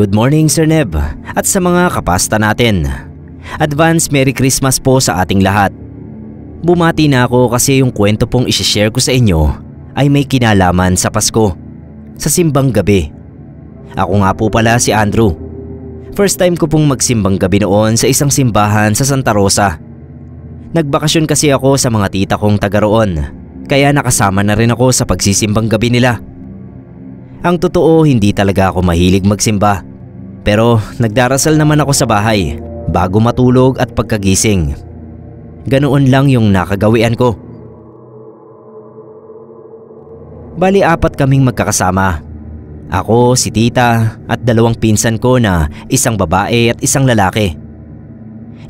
Good morning Sir Neb at sa mga kapasta natin. Advance Merry Christmas po sa ating lahat. Bumati na ako kasi yung kwento pong isishare ko sa inyo ay may kinalaman sa Pasko, sa simbang gabi. Ako nga po pala si Andrew. First time ko pong magsimbang gabi noon sa isang simbahan sa Santa Rosa. Nagbakasyon kasi ako sa mga tita kong taga roon, kaya nakasama na rin ako sa pagsisimbang gabi nila. Ang totoo, hindi talaga ako mahilig magsimba. Pero nagdarasal naman ako sa bahay bago matulog at pagkagising. Ganoon lang yung nakagawian ko. Bali 4 kaming magkakasama. Ako, si tita at 2 pinsan ko na isang babae at isang lalaki.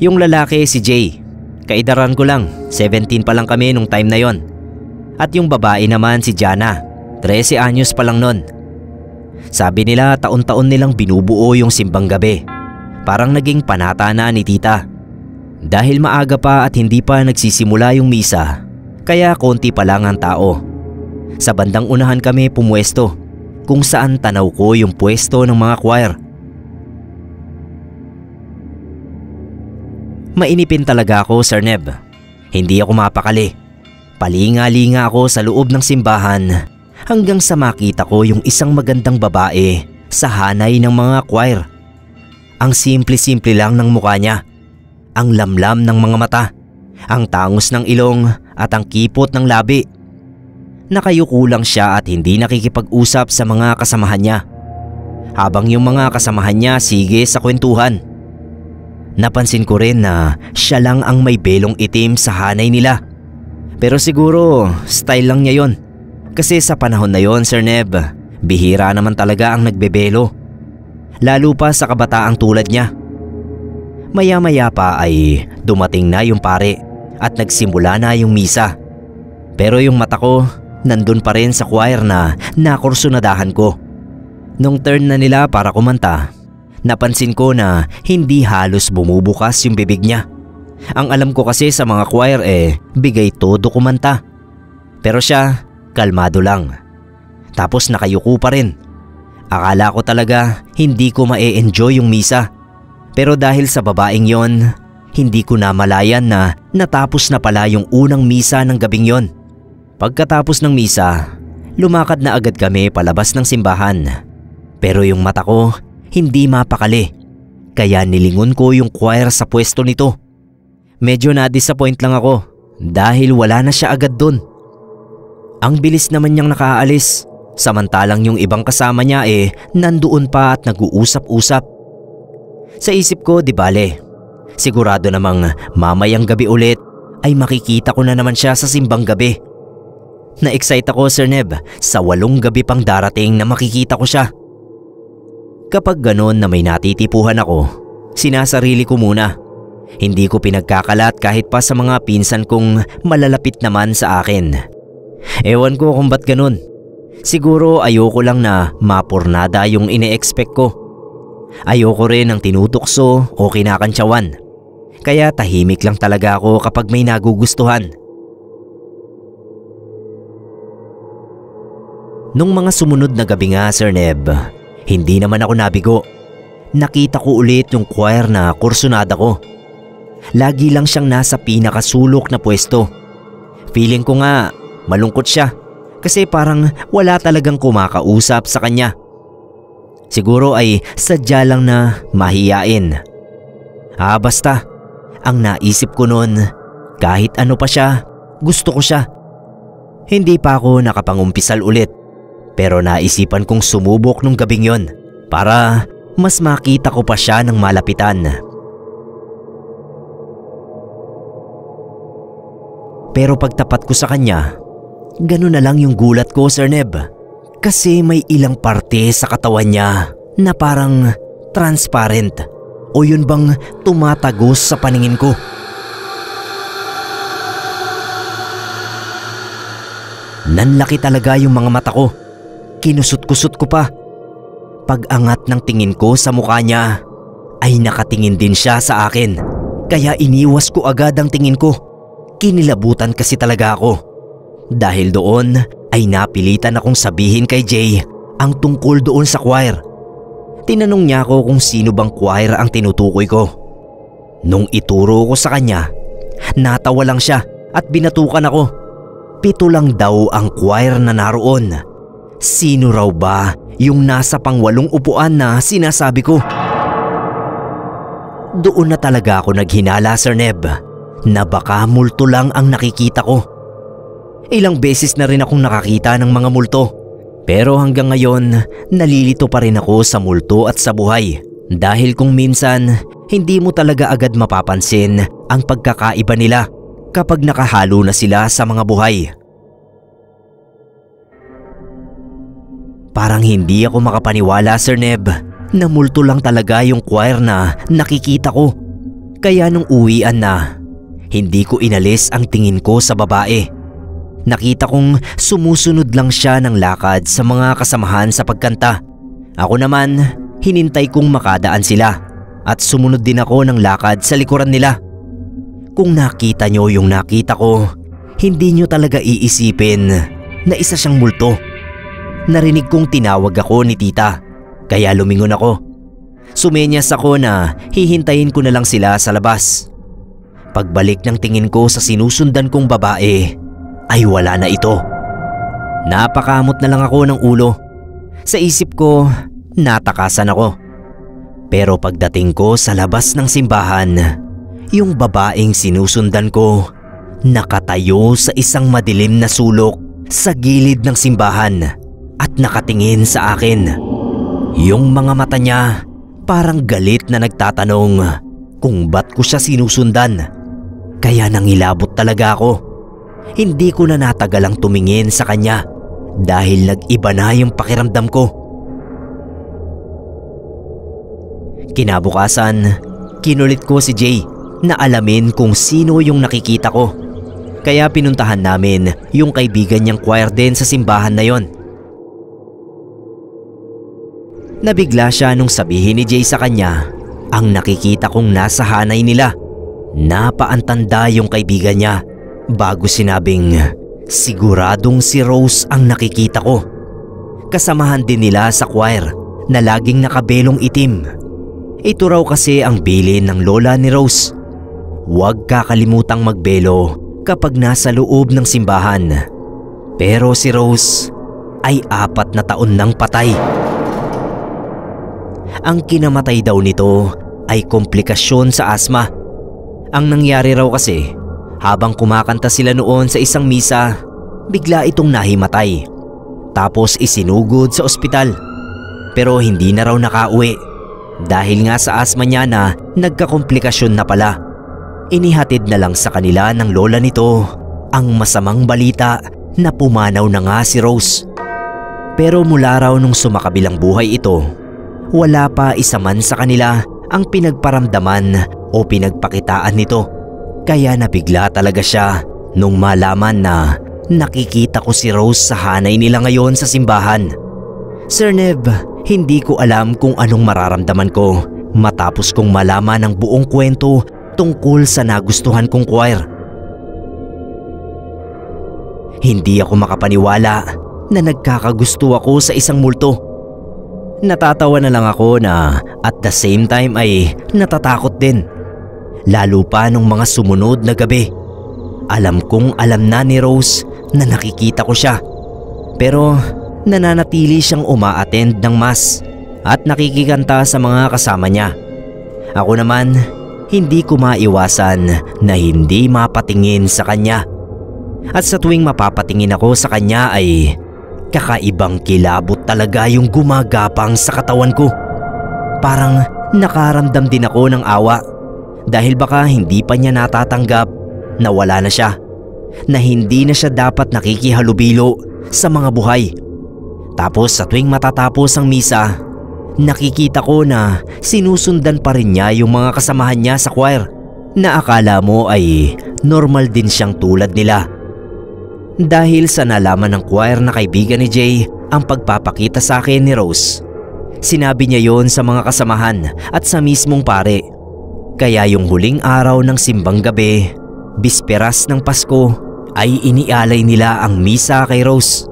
Yung lalaki si Jay. Kaidaran ko lang, 17 pa lang kami nung time na yon. At yung babae naman si Jana, 13 anyos pa lang nun. Sabi nila taon-taon nilang binubuo yung simbang gabi. Parang naging panata na ni tita. Dahil maaga pa at hindi pa nagsisimula yung misa, kaya konti pa lang ang tao. Sa bandang unahan kami pumuesto, kung saan tanaw ko yung pwesto ng mga choir. Mainipin talaga ako, Sir Neb. Hindi ako mapakali. Palinga-linga ako sa loob ng simbahan hanggang sa makita ko yung isang magandang babae sa hanay ng mga choir. Ang simple-simple lang ng mukha niya, ang lamlam ng mga mata, ang tangos ng ilong at ang kipot ng labi. Nakayuko lang siya at hindi nakikipag-usap sa mga kasamahan niya, habang yung mga kasamahan niya sige sa kwentuhan. Napansin ko rin na siya lang ang may belong itim sa hanay nila. Pero siguro style lang niya yon. Kasi sa panahon na yon, Sir Neb, bihira naman talaga ang nagbebelo. Lalo pa sa kabataang tulad niya. Maya-maya pa ay dumating na yung pare at nagsimula na yung misa. Pero yung mata ko nandun pa rin sa choir na nakursunadahan ko. Nung turn na nila para kumanta, napansin ko na hindi halos bumubukas yung bibig niya. Ang alam ko kasi sa mga choir bigay todo kumanta. Pero siya, kalmado lang. Tapos nakayuko pa rin. Akala ko talaga hindi ko ma-e-enjoy yung misa. Pero dahil sa babaeng yon, hindi ko namalayan na natapos na pala yung unang misa ng gabing yon. Pagkatapos ng misa, lumakad na agad kami palabas ng simbahan. Pero yung mata ko hindi mapakali. Kaya nilingon ko yung choir sa pwesto nito. Medyo na-disappoint lang ako dahil wala na siya agad dun. Ang bilis naman niyang nakaalis, samantalang yung ibang kasama niya nandoon pa at nag-uusap-usap. Sa isip ko, di bale, sigurado namang mamayang gabi ulit ay makikita ko na naman siya sa simbang gabi. Na-excite ako, Sir Neb, sa 8 gabi pang darating na makikita ko siya. Kapag ganon na may natitipuhan ako, sinasarili ko muna. Hindi ko pinagkakalat kahit pa sa mga pinsan kong malalapit naman sa akin. Ewan ko kung ba't ganun. Siguro ayoko lang na mapurnada yung ine-expect ko. Ayoko rin ng tinutukso o kinakantsawan. Kaya tahimik lang talaga ako kapag may nagugustuhan. Nung mga sumunod na gabi nga, Sir Neb, hindi naman ako nabigo. Nakita ko ulit yung choir na kursunada ko. Lagi lang siyang nasa pinakasulok na pwesto. Feeling ko nga malungkot siya kasi parang wala talagang kumakausap sa kanya. Siguro ay sadya lang na mahiyain. Basta, ang naisip ko noon, kahit ano pa siya, gusto ko siya. Hindi pa ako nakapangumpisal ulit, pero naisipan kong sumubok nung gabing yon para mas makita ko pa siya ng malapitan. Pero pagtapat ko sa kanya, ganun na lang yung gulat ko, Sir Neb. Kasi may ilang parte sa katawan niya na parang transparent o yun bang tumatagos sa paningin ko. Nanlaki talaga yung mga mata ko. Kinusot-kusot ko pa. Pag-angat ng tingin ko sa mukha niya, ay nakatingin din siya sa akin. Kaya iniwas ko agad ang tingin ko. Kinilabutan kasi talaga ako. Dahil doon ay napilitan akong sabihin kay Jay ang tungkol doon sa choir. Tinanong niya ako kung sino bang choir ang tinutukoy ko. Nung ituro ko sa kanya, natawa lang siya at binatukan ako. 7 lang daw ang choir na naroon. Sino raw ba yung nasa pang-8 upuan na sinasabi ko? Doon na talaga ako naghinala, Sir Neb, na baka multo lang ang nakikita ko. Ilang beses na rin akong nakakita ng mga multo. Pero hanggang ngayon, nalilito pa rin ako sa multo at sa buhay. Dahil kung minsan, hindi mo talaga agad mapapansin ang pagkakaiba nila kapag nakahalo na sila sa mga buhay. Parang hindi ako makapaniwala, Sir Neb, na multo lang talaga yung choir na nakikita ko. Kaya nung uwian na, hindi ko inalis ang tingin ko sa babae. Nakita kong sumusunod lang siya ng lakad sa mga kasamahan sa pagkanta. Ako naman, hinintay kong makadaan sila at sumunod din ako ng lakad sa likuran nila. Kung nakita nyo yung nakita ko, hindi nyo talaga iisipin na isa siyang multo. Narinig kong tinawag ako ni tita, kaya lumingon ako. Sumenyas ako na hihintayin ko na lang sila sa labas. Pagbalik ng tingin ko sa sinusundan kong babae, ay wala na ito. Napakamot na lang ako ng ulo. Sa isip ko, natakasan ako. Pero pagdating ko sa labas ng simbahan, yung babaeng sinusundan ko, nakatayo sa isang madilim na sulok sa gilid ng simbahan at nakatingin sa akin. Yung mga mata niya parang galit na nagtatanong kung ba't ko siya sinusundan. Kaya nangilabot talaga ako. Hindi ko na natagalang tumingin sa kanya dahil nag-iba na yung pakiramdam ko. Kinabukasan, kinulit ko si Jay na alamin kung sino yung nakikita ko. Kaya pinuntahan namin yung kaibigan niyang choir din sa simbahan na yon. Nabigla siya nung sabihin ni Jay sa kanya ang nakikita kong nasa hanay nila. Napaantanda yung kaibigan niya bago sinabing siguradong si Rose ang nakikita ko. Kasamahan din nila sa choir na laging nakabelong itim. Ito raw kasi ang bilin ng lola ni Rose. Huwag kakalimutang magbelo kapag nasa loob ng simbahan. Pero si Rose ay 4 na taon nang patay. Ang kinamatay daw nito ay komplikasyon sa asma. Ang nangyari raw kasi, habang kumakanta sila noon sa isang misa, bigla itong nahimatay. Tapos isinugod sa ospital. Pero hindi na raw nakauwi dahil nga sa asma niya na nagkakomplikasyon na pala. Inihatid na lang sa kanila ng lola nito ang masamang balita na pumanaw na nga si Rose. Pero mula raw nung sumakabilang buhay ito, wala pa isa man sa kanila ang pinagparamdaman o pinagpakitaan nito. Kaya nabigla talaga siya nung malaman na nakikita ko si Rose sa hanay nila ngayon sa simbahan. Sir Neb, hindi ko alam kung anong mararamdaman ko matapos kong malaman ang buong kwento tungkol sa nagustuhan kong choir. Hindi ako makapaniwala na nagkakagusto ako sa isang multo. Natatawa na lang ako na at the same time ay natatakot din. Lalo pa nung mga sumunod na gabi. Alam kong alam na ni Rose na nakikita ko siya. Pero nananatili siyang uma-attend ng mass at nakikikanta sa mga kasama niya. Ako naman, hindi ko maiwasan na hindi mapatingin sa kanya. At sa tuwing mapapatingin ako sa kanya ay kakaibang kilabot talaga yung gumagapang sa katawan ko. Parang nakaramdam din ako ng awa dahil baka hindi pa niya natatanggap na wala na siya, na hindi na siya dapat nakikihalubilo sa mga buhay. Tapos sa tuwing matatapos ang misa, nakikita ko na sinusundan pa rin niya yung mga kasamahan niya sa choir na akala mo ay normal din siyang tulad nila. Dahil sa nalaman ng choir na kaibigan ni Jay ang pagpapakita sa akin ni Rose, sinabi niya yon sa mga kasamahan at sa mismong pare. Kaya yung huling araw ng simbang gabi, bisperas ng Pasko, ay inialay nila ang misa kay Rose.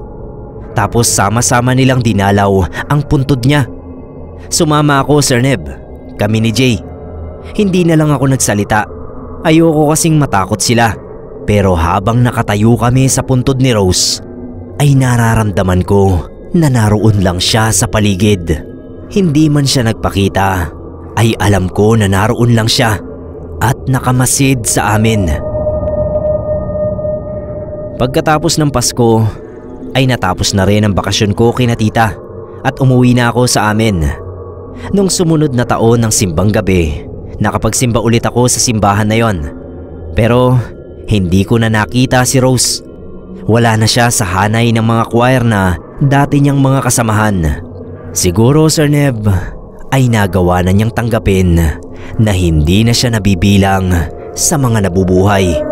Tapos sama-sama nilang dinalaw ang puntod niya. Sumama ako, Sir Neb. Kami ni Jay. Hindi na lang ako nagsalita. Ayoko kasing matakot sila. Pero habang nakatayo kami sa puntod ni Rose, ay nararamdaman ko na naroon lang siya sa paligid. Hindi man siya nagpakita, ay alam ko na naroon lang siya at nakamasid sa amin. Pagkatapos ng Pasko, ay natapos na rin ang bakasyon ko kina tita at umuwi na ako sa amin. Nung sumunod na taon ng simbang gabi, nakapagsimba ulit ako sa simbahan na yon. Pero hindi ko na nakita si Rose. Wala na siya sa hanay ng mga choir na dati niyang mga kasamahan. Siguro, Sir Neb, ay nagawa na niyang tanggapin na hindi na siya nabibilang sa mga nabubuhay.